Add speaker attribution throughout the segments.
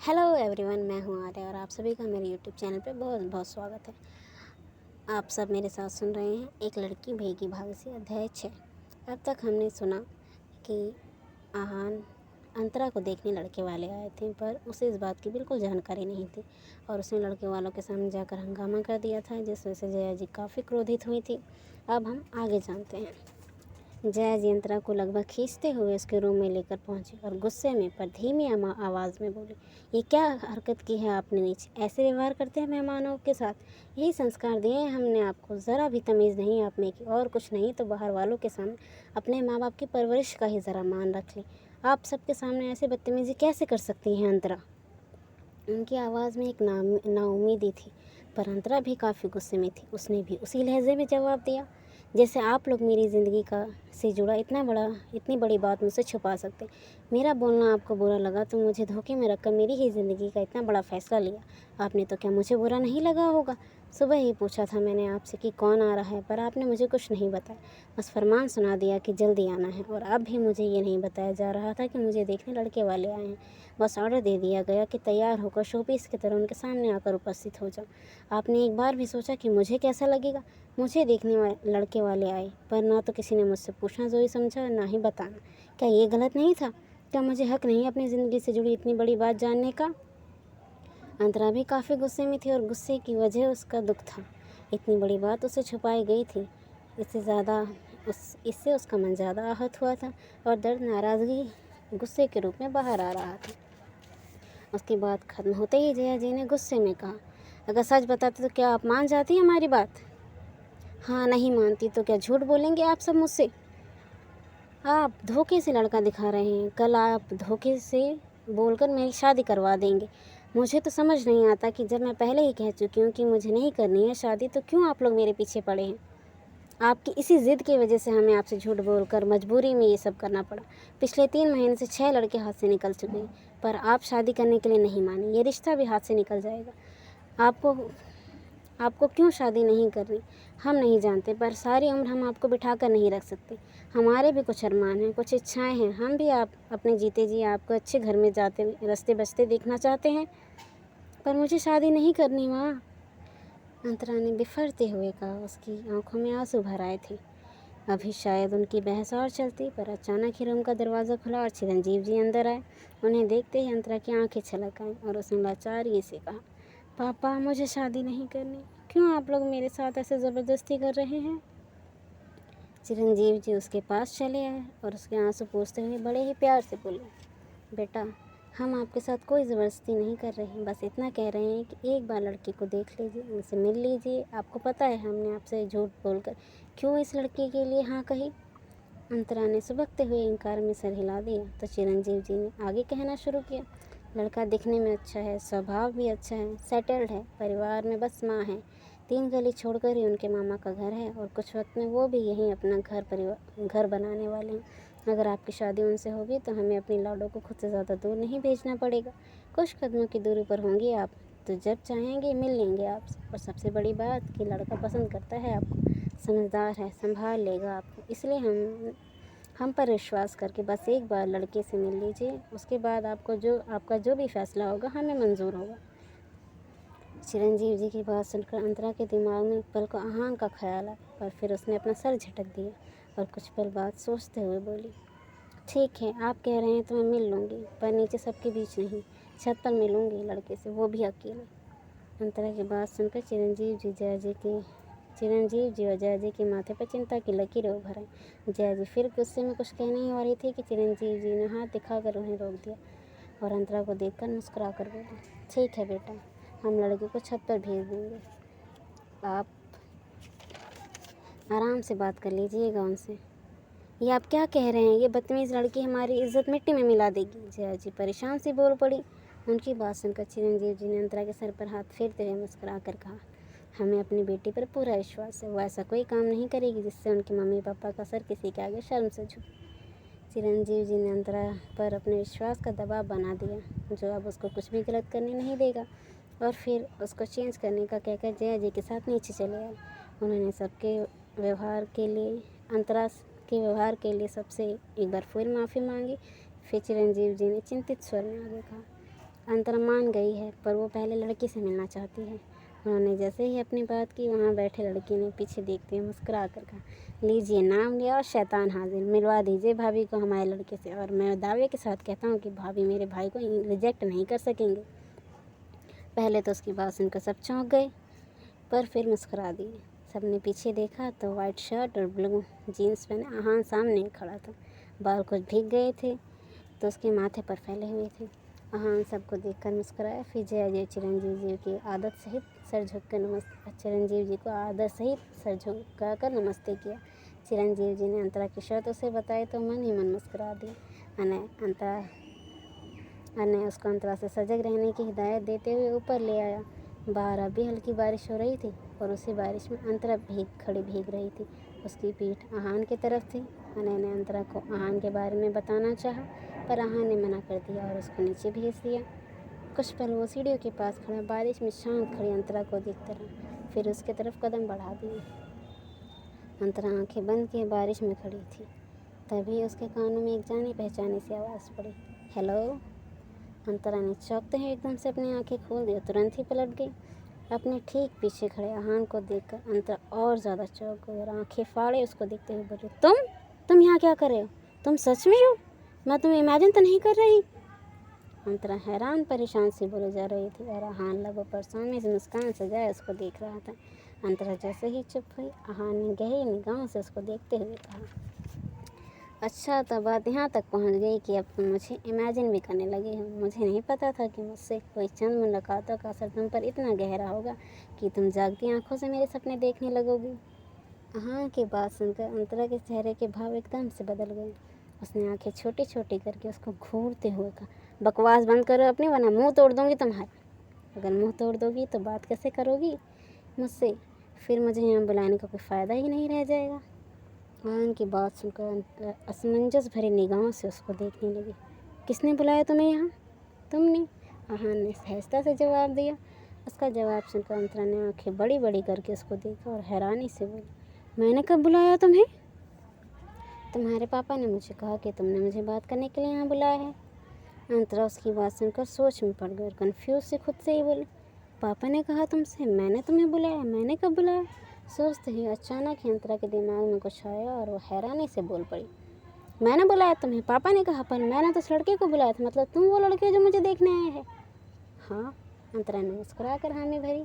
Speaker 1: Hello everyone, मैं हूँ आर्या और आप सभी का मेरे यूट्यूब चैनल पे बहुत बहुत स्वागत है। आप सब मेरे साथ सुन रहे हैं एक लड़की भीगी भाग से अध्याय 6। अब तक हमने सुना कि आहान अंतरा को देखने लड़के वाले आए थे, पर उसे इस बात की बिल्कुल जानकारी नहीं थी और उसने लड़के वालों के सामने जाकर हंगामा कर दिया था, जिस वजह से जया जी काफ़ी क्रोधित हुई थी। अब हम आगे जानते हैं। जया जी अंतरा को लगभग खींचते हुए उसके रूम में लेकर पहुंची और गुस्से में पर धीमी आवाज़ में बोली, ये क्या हरकत की है आपने नीचे? ऐसे व्यवहार करते हैं मेहमानों के साथ? यही संस्कार दिए हैं हमने आपको? ज़रा भी तमीज़ नहीं आप में की, और कुछ नहीं तो बाहर वालों के सामने अपने माँ बाप की परवरिश का ही ज़रा मान रख लें। आप सबके सामने ऐसे बदतमीज़ी कैसे कर सकती हैं अंतरा? उनकी आवाज़ में एक नाउम्मीदी थी, पर अंतरा भी काफ़ी गुस्से में थी। उसने भी उसी लहजे में जवाब दिया, जैसे आप लोग मेरी ज़िंदगी का से जुड़ा इतनी बड़ी बात मुझसे छुपा सकते। मेरा बोलना आपको बुरा लगा तो मुझे धोखे में रखकर मेरी ही ज़िंदगी का इतना बड़ा फ़ैसला लिया आपने, तो क्या मुझे बुरा नहीं लगा होगा? सुबह ही पूछा था मैंने आपसे कि कौन आ रहा है, पर आपने मुझे कुछ नहीं बताया, बस फरमान सुना दिया कि जल्दी आना है। और अब भी मुझे ये नहीं बताया जा रहा था कि मुझे देखने लड़के वाले आए हैं। बस ऑर्डर दे दिया गया कि तैयार होकर शोपीस की तरह उनके सामने आकर उपस्थित हो जाओ। आपने एक बार भी सोचा कि मुझे कैसा लगेगा? मुझे देखने लड़के वाले आए, पर ना तो किसी ने मुझसे पूछना जोई समझा, ना ही बताना। क्या ये गलत नहीं था? क्या मुझे हक नहीं अपनी ज़िंदगी से जुड़ी इतनी बड़ी बात जानने का? अंतरा भी काफ़ी गुस्से में थी और गुस्से की वजह उसका दुख था। इतनी बड़ी बात उसे छुपाई गई थी, इससे उसका मन ज़्यादा आहत हुआ था और दर्द नाराज़गी गुस्से के रूप में बाहर आ रहा था। उसकी बात खत्म होते ही जया जी ने गुस्से में कहा, अगर सच बताते तो क्या आप मान जाती हमारी बात? हाँ, नहीं मानती तो क्या झूठ बोलेंगे आप सब मुझसे? आप धोखे से लड़का दिखा रहे हैं। कल आप धोखे से बोलकर मेरी शादी करवा देंगे। मुझे तो समझ नहीं आता कि जब मैं पहले ही कह चुकी हूँ कि मुझे नहीं करनी है शादी, तो क्यों आप लोग मेरे पीछे पड़े हैं? आपकी इसी ज़िद की वजह से हमें आपसे झूठ बोलकर मजबूरी में ये सब करना पड़ा। पिछले 3 महीने से 6 लड़के हाथ से निकल चुके हैं, पर आप शादी करने के लिए नहीं माने। ये रिश्ता भी हाथ से निकल जाएगा। आपको क्यों शादी नहीं करनी हम नहीं जानते, पर सारी उम्र हम आपको बिठा कर नहीं रख सकते। हमारे भी कुछ अरमान हैं, कुछ इच्छाएं हैं। हम भी आप अपने जीते जी आपको अच्छे घर में जाते रस्ते बसते देखना चाहते हैं, पर मुझे शादी नहीं करनी माँ, अंतरा ने बिफरते हुए कहा। उसकी आंखों में आंसू भर आए थे। अभी शायद उनकी बहस और चलती, पर अचानक ही रूम का दरवाज़ा खुला और चिरंजीव जी अंदर आए। उन्हें देखते ही अंतरा की आंखें छलक आईं और उसने लाचारी से कहा, पापा मुझे शादी नहीं करनी। क्यों आप लोग मेरे साथ ऐसे ज़बरदस्ती कर रहे हैं? चिरंजीव जी उसके पास चले आए और उसके आंसू पोंछते हुए बड़े ही प्यार से बोले, बेटा हम आपके साथ कोई ज़बरदस्ती नहीं कर रहे हैं, बस इतना कह रहे हैं कि एक बार लड़की को देख लीजिए, उनसे मिल लीजिए। आपको पता है हमने आपसे झूठ बोलकर क्यों इस लड़की के लिए हाँ कही? अंतरा ने सुबकते हुए इनकार में सर हिला दिया, तो चिरंजीव जी ने आगे कहना शुरू किया, लड़का दिखने में अच्छा है, स्वभाव भी अच्छा है, सेटल्ड है, परिवार में बस माँ है। 3 गली छोड़कर ही उनके मामा का घर है और कुछ वक्त में वो भी यहीं अपना घर बनाने वाले हैं। अगर आपकी शादी उनसे होगी तो हमें अपनी लाडो को खुद से ज़्यादा दूर नहीं भेजना पड़ेगा। कुछ कदमों की दूरी पर होंगी आप, तो जब चाहेंगे मिल लेंगे आपसे। और सबसे बड़ी बात कि लड़का पसंद करता है आपको, समझदार है, संभाल लेगा आपको। इसलिए हम पर विश्वास करके बस एक बार लड़के से मिल लीजिए, उसके बाद आपका जो भी फैसला होगा हमें मंजूर होगा। चिरंजीव जी की बात सुनकर अंतरा के दिमाग में एक पल को आहान का ख्याल आया, पर फिर उसने अपना सर झटक दिया और कुछ पल बाद सोचते हुए बोली, ठीक है आप कह रहे हैं तो मैं मिल लूँगी, पर नीचे सबके बीच नहीं, छत पर मिलूँगी लड़के से, वो भी अकेले। अंतरा की बात सुनकर चिरंजीव जी और जया जी के माथे पर चिंता की लकीरें उभर आई। जया जी फिर गुस्से में कुछ कहने ही वाली थी कि चिरंजीव जी ने हाथ दिखाकर उन्हें रोक दिया और अंतरा को देखकर मुस्कुरा कर बोली, ठीक है बेटा, हम लड़के को छत पर भेज देंगे, आप आराम से बात कर लीजिएगा उनसे। ये आप क्या कह रहे हैं? ये बदतमीज़ लड़की हमारी इज्जत मिट्टी में मिला देगी। जया जी परेशान सी बोल पड़ी। उनकी बात सुनकर चिरंजीव जी ने अंतरा के सर पर हाथ फेरते हुए मुस्कुरा कर कहा, हमें अपनी बेटी पर पूरा विश्वास है, वो ऐसा कोई काम नहीं करेगी जिससे उनके मम्मी पापा का सर किसी के आगे शर्म से झुके। चिरंजीव जी ने अंतरा पर अपने विश्वास का दबाव बना दिया, जो अब उसको कुछ भी गलत करने नहीं देगा, और फिर उसको चेंज करने का कहकर जया जी के साथ नीचे चले आए। उन्होंने अंतरा के व्यवहार के लिए सबसे एक बार फिर माफ़ी मांगी। फिर चिरंजीव जी ने चिंतित स्वर में आगे कहा, अंतरा मान गई है, पर वो पहले लड़की से मिलना चाहती है। उन्होंने जैसे ही अपनी बात की, वहाँ बैठे लड़की ने पीछे देखते हुए मुस्कुरा कर कहा, लीजिए नाम लिया और शैतान हाजिर, मिलवा दीजिए भाभी को हमारे लड़के से। और मैं दावे के साथ कहता हूँ कि भाभी मेरे भाई को रिजेक्ट नहीं कर सकेंगे। पहले तो उसकी बात सुनकर सब चौंक गए, पर फिर मुस्कुरा दिए। सबने पीछे देखा तो वाइट शर्ट और ब्लू जीन्स पहने आहान सामने खड़ा था। बाल कुछ भीग गए थे तो उसके माथे पर फैले हुए थे। आहान सबको देखकर मुस्कुराया, फिर जय जय चिरंजीव जी की आदत सहित सर झुककर चिरंजीव जी को आदर सहित सर झुका कर नमस्ते किया। चिरंजीव जी ने अंतरा की शर्त उसे बताई तो मन ही मन मुस्कुरा दिया। अने उसको अंतरा से सजग रहने की हिदायत देते हुए ऊपर ले आया। बाहर अभी हल्की बारिश हो रही थी और उसी बारिश में अंतरा भीग रही थी। उसकी पीठ आहान की तरफ थी। अने ने अंतरा को आहान के बारे में बताना चाहा, पर आहान ने मना कर दिया और उसको नीचे भेज दिया। कुछ पल वो सीढ़ियों के पास खड़ा बारिश में शांत खड़ी अंतरा को देखता रहा, फिर उसके तरफ कदम बढ़ा दिए। अंतरा आंखें बंद किए बारिश में खड़ी थी। तभी उसके कानों में एक जानी पहचानी सी आवाज़ पड़ी, हेलो। अंतरा ने चौंकते ही एकदम से अपनी आंखें खोल दी, तुरंत ही पलट गई। अपने ठीक पीछे खड़े आहान को देखकर अंतरा और ज़्यादा चौंक गई और आंखें फाड़े उसको देखते हुए बोली, तुम यहाँ क्या कर रहे हो? तुम सच में हो? मैं तुम्हें इमेजिन तो नहीं कर रही? अंतरा हैरान परेशान से बोले जा रही थी और आहान लबों पर सौम्य से मुस्कान सजाए उसको देख रहा था। अंतरा जैसे ही चुप हुई, आहान ने गहरी निगाहों से उसको देखते हुए कहा, अच्छा तो बात यहाँ तक पहुँच गई कि अब तुम मुझे इमेजिन भी करने लगी हो। मुझे नहीं पता था कि मुझसे कोई चंद मुलाकातों का असर तुम पर इतना गहरा होगा कि तुम जागती आंखों से मेरे सपने देखने लगोगी। आहान की बात सुनकर अंतरा के चेहरे के भाव एकदम से बदल गए। उसने आंखें छोटी छोटी करके उसको घूरते हुए कहा, बकवास बंद करो अपनी, वरना मुंह तोड़ दूंगी तुम्हारा। अगर मुंह तोड़ दोगी तो बात कैसे करोगी मुझसे? फिर मुझे यहाँ बुलाने का कोई फ़ायदा ही नहीं रह जाएगा। आहान की बात सुनकर असमंजस भरी निगाहों से उसको देखने लगी। किसने बुलाया तुम्हें यहाँ? तुमने, आहान ने सहजता से जवाब दिया। उसका जवाब सुनकर अंतरा ने आंखें बड़ी बड़ी करके उसको देखा और हैरानी से बोली, मैंने कब बुलाया तुम्हें? तुम्हारे पापा ने मुझे कहा कि तुमने मुझे बात करने के लिए यहाँ बुलाया है। अंतरा उसकी बात सुनकर सोच में पड़ गई और कन्फ्यूज से खुद से ही बोली, पापा ने कहा तुमसे? मैंने तुम्हें बुलाया? मैंने कब बुलाया? सोचते ही अचानक ही अंतरा के दिमाग में कुछ आया और वो हैरानी से बोल पड़ी, मैंने बुलाया तुम्हें? पापा ने कहा, पर मैंने तो उस लड़के को बुलाया था। मतलब तुम वो लड़के हो जो मुझे देखने आए हैं? हाँ, अंतरा ने मुस्कुरा कर हामी भरी।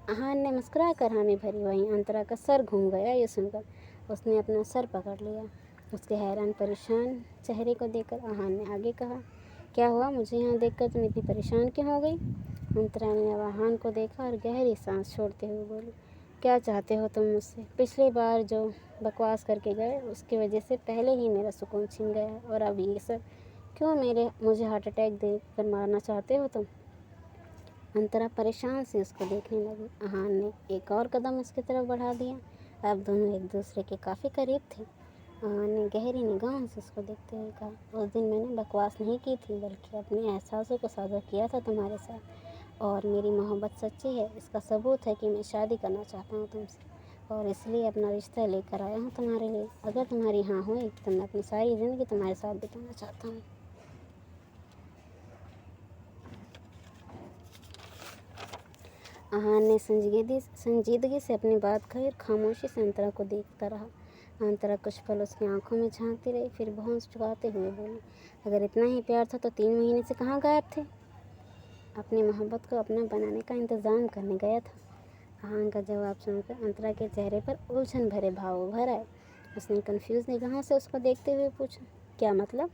Speaker 1: आहान ने मुस्कुरा कर हामी भरी। वहीं अंतरा का सर घूम गया ये सुनकर। उसने अपना सर पकड़ लिया। उसके हैरान परेशान चेहरे को देखकर आहान ने आगे कहा, क्या हुआ? मुझे यहाँ देखकर तुम इतनी परेशान क्यों हो गई? अंतरा ने अब आहान को देखा और गहरी सांस छोड़ते हुए बोली, क्या चाहते हो तुम मुझसे? पिछली बार जो बकवास करके गए उसकी वजह से पहले ही मेरा सुकून छिन गया है, और अब ये सब क्यों? मुझे हार्ट अटैक देकर मारना चाहते हो तुम? अंतरा परेशान से उसको देखने लगी। आहान ने एक और कदम उसकी तरफ बढ़ा दिया। अब दोनों एक दूसरे के काफ़ी करीब थे। आहान ने गहरी निगाहों से उसको देखते हुए कहा, उस दिन मैंने बकवास नहीं की थी, बल्कि अपने एहसासों को साझा किया था तुम्हारे साथ, और मेरी मोहब्बत सच्ची है। इसका सबूत है कि मैं शादी करना चाहता हूँ तुमसे, और इसलिए अपना रिश्ता लेकर आया हूँ तुम्हारे लिए। अगर तुम्हारी हाँ हुई तो मैं अपनी सारी ज़िंदगी तुम्हारे साथ बिताना चाहता हूँ। आहान ने संजीदगी से अपनी बात कही और खामोशी से अंतरा को देखता रहा। अंतरा कुछ पल उसकी आंखों में झांकती रही, फिर भौंस चुकाते हुए बोली, अगर इतना ही प्यार था तो 3 महीने से कहाँ गायब थे? अपनी मोहब्बत को अपना बनाने का इंतज़ाम करने गया था। आहान का जवाब सुनकर अंतरा के चेहरे पर उलझन भरे भाव उभर आए। उसने कंफ्यूज निगाहों से उसको देखते हुए पूछा, क्या मतलब?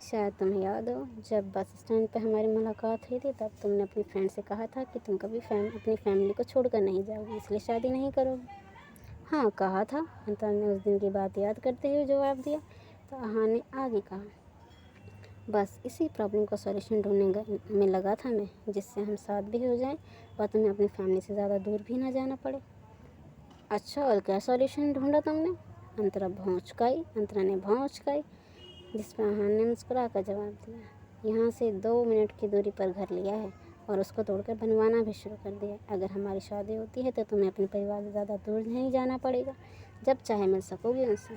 Speaker 1: शायद तुम्हें याद हो, जब बस स्टैंड पर हमारी मुलाकात हुई थी तब तुमने अपनी फ्रेंड से कहा था कि तुम कभी अपनी फैमिली को छोड़कर नहीं जाओगी, इसलिए शादी नहीं करोगी। हाँ, कहा था, अंतरा ने उस दिन की बात याद करते हुए जवाब दिया। तो आहान ने आगे कहा, बस इसी प्रॉब्लम का सॉल्यूशन ढूंढने में लगा था मैं, जिससे हम साथ भी हो जाएं और तुम्हें अपनी फैमिली से ज़्यादा दूर भी ना जाना पड़े। अच्छा, और क्या सॉल्यूशन ढूंढा तुमने? अंतरा ने भौं चुकाई, जिस पर आहान ने मुस्कुरा कर जवाब दिया, यहाँ से 2 मिनट की दूरी पर घर लिया है और उसको तोड़कर बनवाना भी शुरू कर दिया। अगर हमारी शादी होती है तो तुम्हें अपने परिवार से ज़्यादा दूर नहीं जाना पड़ेगा, जब चाहे मिल सकोगे उनसे।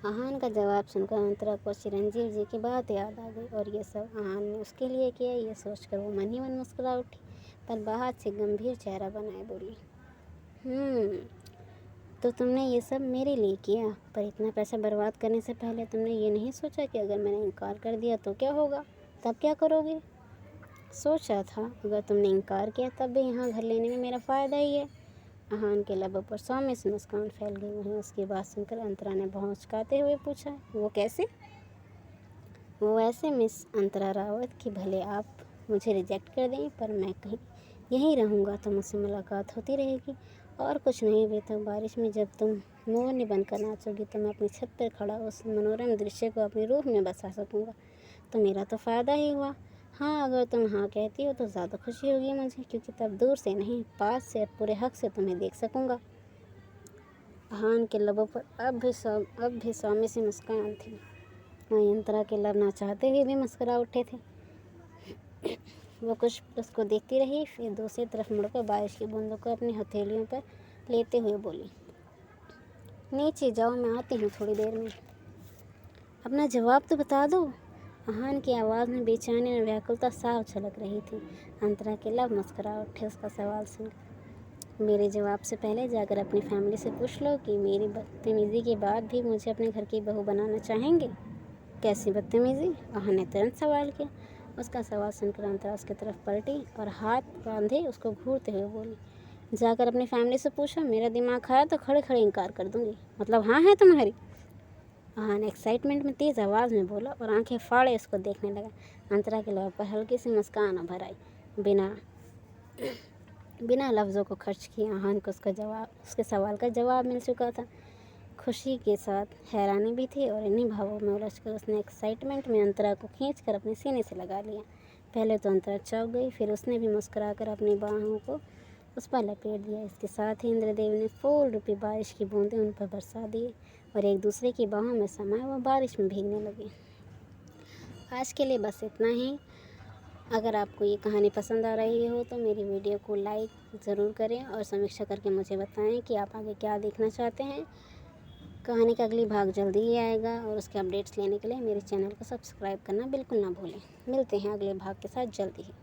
Speaker 1: आहान का जवाब सुनकर अंतरा को चिरंजीव जी की बात याद आ गई और ये सब आहान ने उसके लिए किया, ये सोचकर वो मन ही मन मुस्कुरा उठी, पर बाहर से गंभीर चेहरा बनाए बोली, तो तुमने ये सब मेरे लिए किया, पर इतना पैसा बर्बाद करने से पहले तुमने ये नहीं सोचा कि अगर मैंने इनकार कर दिया तो क्या होगा, तब क्या करोगे? सोचा था, अगर तुमने इनकार किया तब भी यहाँ घर लेने में मेरा फ़ायदा ही है। आहान के लबों पर सौम्य से मुस्कान फैल गई। वहीं उसकी बात सुनकर अंतरा ने भौंचकाते हुए पूछा, वो कैसे? वो ऐसे मिस अंतरा रावत कि भले आप मुझे रिजेक्ट कर दें, पर मैं कहीं यहीं रहूँगा तो मुझसे मुलाकात होती रहेगी। और कुछ नहीं बेटा, बारिश में जब तुम मोरनी बनकर नाचोगी तो मैं अपनी छत पर खड़ा उस मनोरम दृश्य को अपनी रूह में बसा सकूँगा, तो मेरा तो फ़ायदा ही हुआ। हाँ, अगर तुम हाँ कहती हो तो ज़्यादा खुशी होगी मुझे, क्योंकि तब दूर से नहीं पास से पूरे हक से तुम्हें देख सकूँगा। आहान के लबों पर अब भी सौम्य सी मुस्कान थी। वहीं अंतरा के लब ना चाहते हुए भी मुस्कुरा उठे थे। वो कुछ उसको देखती रही, फिर दूसरी तरफ मुड़कर बारिश की बूंदों को अपनी हथेलियों पर लेते हुए बोली, नीचे जाओ, मैं आती हूँ थोड़ी देर में। अपना जवाब तो बता दो। आहान की आवाज़ में बेचैनी और व्याकुलता साफ झलक रही थी। अंतरा के लब मुस्कुरा उठे उसका सवाल सुनकर। मेरे जवाब से पहले जाकर अपनी फैमिली से पूछ लो कि मेरी बदतमीज़ी के बाद भी मुझे अपने घर की बहू बनाना चाहेंगे। कैसी बदतमीज़ी? आहान ने तुरंत सवाल किया। उसका सवाल सुनकर अंतरा उसकी तरफ पलटी और हाथ बांधे उसको घूरते हुए बोली, जाकर अपनी फैमिली से पूछो, मेरा दिमाग खाया तो खड़े खड़े इनकार कर दूंगी। मतलब हाँ है तुम्हारी? आहान एक्साइटमेंट में तेज़ आवाज़ में बोला और आंखें फाड़े उसको देखने लगा। अंतरा के लब पर हल्की सी मुस्कान उभर आई। बिना लफ्ज़ों को खर्च किए आहान को उसके सवाल का जवाब मिल चुका था। खुशी के साथ हैरानी भी थी और इन्हीं भावों में उलझकर उसने एक्साइटमेंट में अंतरा को खींचकर अपने सीने से लगा लिया। पहले तो अंतरा चौंक गई, फिर उसने भी मुस्कुराकर अपनी बाहों को उस पर लपेट दिया। इसके साथ ही इंद्रदेव ने फूल रूपी बारिश की बूंदें उन पर बरसा दी और एक दूसरे की बाहों में समाये वो बारिश में भीगने लगे। आज के लिए बस इतना ही। अगर आपको ये कहानी पसंद आ रही हो तो मेरी वीडियो को लाइक ज़रूर करें और समीक्षा करके मुझे बताएं कि आप आगे क्या देखना चाहते हैं। कहानी का अगली भाग जल्दी ही आएगा और उसके अपडेट्स लेने के लिए मेरे चैनल को सब्सक्राइब करना बिल्कुल ना भूलें। मिलते हैं अगले भाग के साथ जल्दी ही।